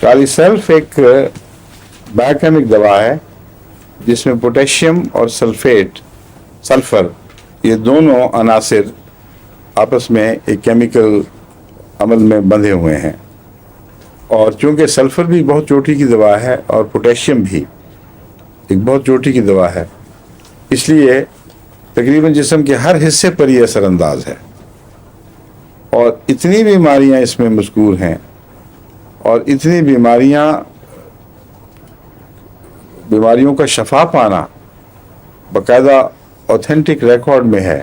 کالیسلف ایک بائیوکیمک دوا ہے جس میں پوٹیشیم اور سلفر یہ دونوں عناصر آپس میں ایک کیمیکل عمل میں بندھے ہوئے ہیں، اور چونکہ سلفر بھی بہت چوٹی کی دوا ہے اور پوٹیشیم بھی ایک بہت چوٹی کی دوا ہے، اس لیے تقریباً جسم کے ہر حصے پر یہ اثر انداز ہے، اور اتنی بیماریاں اس میں مذکور ہیں، اور اتنی بیماریوں کا شفا پانا باقاعدہ اوتھینٹک ریکارڈ میں ہے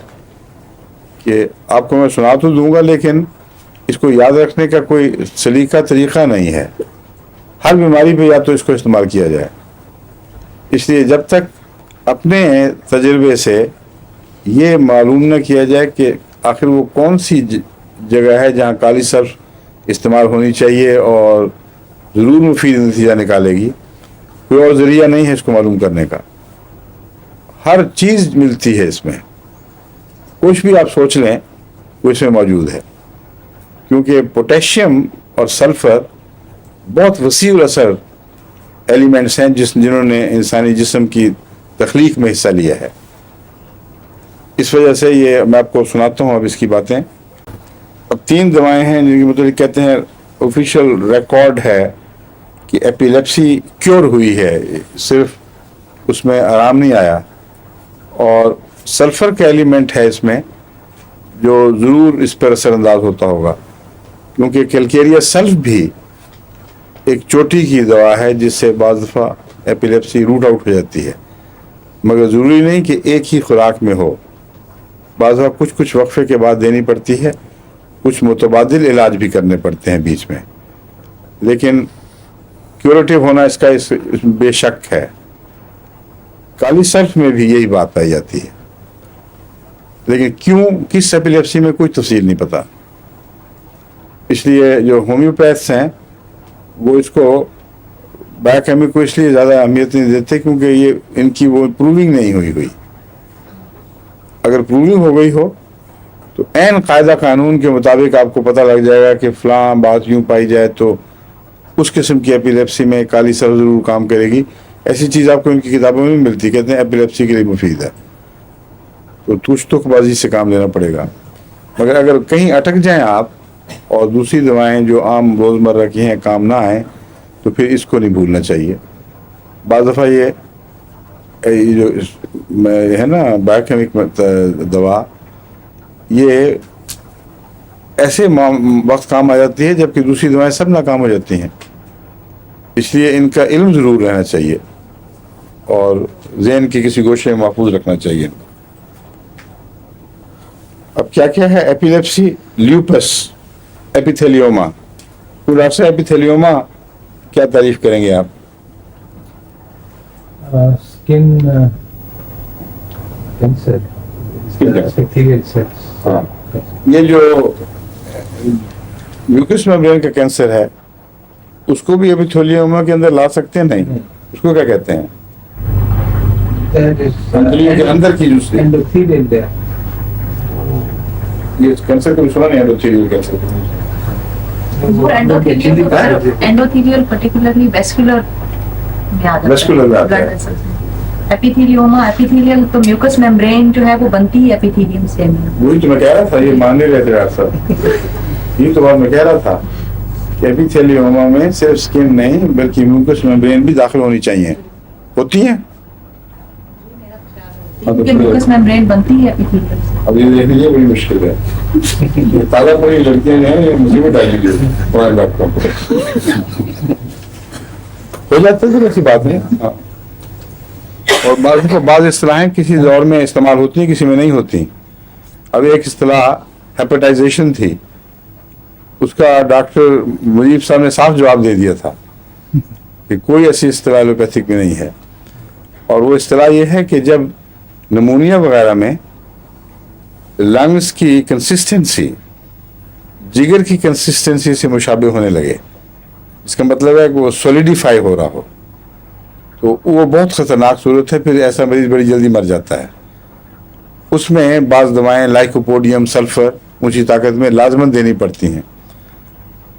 کہ آپ کو میں سنا تو دوں گا، لیکن اس کو یاد رکھنے کا کوئی سلیقہ طریقہ نہیں ہے۔ ہر بیماری پہ یا تو اس کو استعمال کیا جائے، اس لیے جب تک اپنے تجربے سے یہ معلوم نہ کیا جائے کہ آخر وہ کون سی جگہ ہے جہاں کالیسلف استعمال ہونی چاہیے اور ضرور مفید نتیجہ نکالے گی، کوئی اور ذریعہ نہیں ہے اس کو معلوم کرنے کا۔ ہر چیز ملتی ہے اس میں، کچھ بھی آپ سوچ لیں وہ اس میں موجود ہے، کیونکہ پوٹیشیم اور سلفر بہت وسیع الاثر ایلیمنٹس ہیں جنہوں نے انسانی جسم کی تخلیق میں حصہ لیا ہے۔ اس وجہ سے یہ میں آپ کو سناتا ہوں اب اس کی باتیں۔ اب 3 دوائیں ہیں جن کے متعلق کہتے ہیں آفیشیل ریکارڈ ہے کہ ایپیلیپسی کیور ہوئی ہے، صرف اس میں آرام نہیں آیا، اور سلفر کا ایلیمنٹ ہے اس میں جو ضرور اس پر اثر انداز ہوتا ہوگا، کیونکہ کیلکیریا سلف بھی ایک چوٹی کی دوا ہے جس سے بعض دفعہ ایپیلیپسی روٹ آؤٹ ہو جاتی ہے، مگر ضروری نہیں کہ ایک ہی خوراک میں ہو، بعض دفعہ کچھ وقفے کے بعد دینی پڑتی ہے، کچھ متبادل علاج بھی کرنے پڑتے ہیں بیچ میں، لیکن کیوریٹو ہونا اس کا بے شک ہے۔ کالیسلف میں بھی یہی بات پائی جاتی ہے، لیکن کیوں کس ایپیلیپسی میں کوئی تفصیل نہیں پتا، اس لیے جو ہومیوپیتھس ہیں وہ اس کو بائیوکیمک کو اس لیے زیادہ اہمیت نہیں دیتے کیونکہ یہ ان کی وہ پروونگ نہیں ہوئی۔ اگر پروونگ ہو گئی ہو تو عین قاعدہ قانون کے مطابق آپ کو پتہ لگ جائے گا کہ فلاں بات یوں پائی جائے تو اس قسم کی ایپیلیپسی میں کالیسلف ضرور کام کرے گی۔ ایسی چیز آپ کو ان کی کتابوں میں ملتی، کہتے ہیں ایپیلیپسی کے لیے مفید ہے، تو توش تک بازی سے کام لینا پڑے گا۔ مگر اگر کہیں اٹک جائیں آپ اور دوسری دوائیں جو عام روزمرہ کی ہیں کام نہ آئیں تو پھر اس کو نہیں بھولنا چاہیے۔ بعض دفعہ یہ جو ہے نا بائیوکیمک دوا، یہ ایسے وقت کام آ جاتی ہے جبکہ دوسری دوائیں سب ناکام ہو جاتی ہیں، اس لیے ان کا علم ضرور رہنا چاہیے اور ذہن کے کسی گوشے میں محفوظ رکھنا چاہیے۔ اب کیا ہے ایپیلیپسی، لیوپس، ایپیتھیلیوما، تو ڈاکٹر صاحب ایپیتھیلیوما کیا تعریف کریں گے آپ؟ اسکن کینسر، یہ جو میوکس میمبرین کا کینسر ہے اس کو بھی ایپیتھیلیوما کے اندر لا سکتے ہیں؟ نہیں، اس کو کیا کہتے ہیں؟ اندر کی جو یہ کینسر کو سنا نہیں، اینڈوتھیلیل کینسر، اینڈوتھیلیل پرٹیکولرلی ویسکولر میں آ جاتا ہے۔ ایپیتھیلیوما، ایپیتھیلیل تو میوکس میمبرین جو ہے وہ بنتی ہے ایپیتھیلیم سے۔ وہی تو میں کہہ رہا تھا، یہ مان نہیں رہتے ڈاکٹر صاحب، یہ تو بات میں کہہ رہا تھا کہ ایپیتھیلیوما میں صرف اسکن نہیں بلکہ میوکس میمبرین بھی داخل ہونی چاہیے، ہوتی ہیں۔ میوکس میمبرین بنتی ہے ایپیتھیلیم سے۔ اب یہ دیکھ لیجیے بڑی مشکل ہے، یہ تازہ پڑی لڑکیاں جو ہیں یہ مصیبت آ جائے گی، ہو جاتا ہے ایسی بات نہیں۔ اور بعض اصطلاحیں کسی دور میں استعمال ہوتی ہیں، کسی میں نہیں ہوتی۔ اب ایک اصطلاح ہیپاٹائزیشن تھی، اس کا ڈاکٹر مجیب صاحب نے صاف جواب دے دیا تھا کہ کوئی ایسی اصطلاح ایلوپیتھک میں نہیں ہے، اور وہ اصطلاح یہ ہے کہ جب نمونیا وغیرہ میں لنگس کی کنسسٹنسی جگر کی کنسسٹنسی سے مشابہ ہونے لگے، اس کا مطلب ہے کہ وہ سولیڈیفائی ہو رہا ہو، تو وہ بہت خطرناک صورت ہے، پھر ایسا مریض بڑی جلدی مر جاتا ہے۔ اس میں بعض دوائیں لائکوپوڈیم، سلفر اونچی طاقت میں لازماً دینی پڑتی ہیں،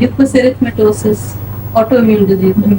lupus erythematosus, autoimmune disease.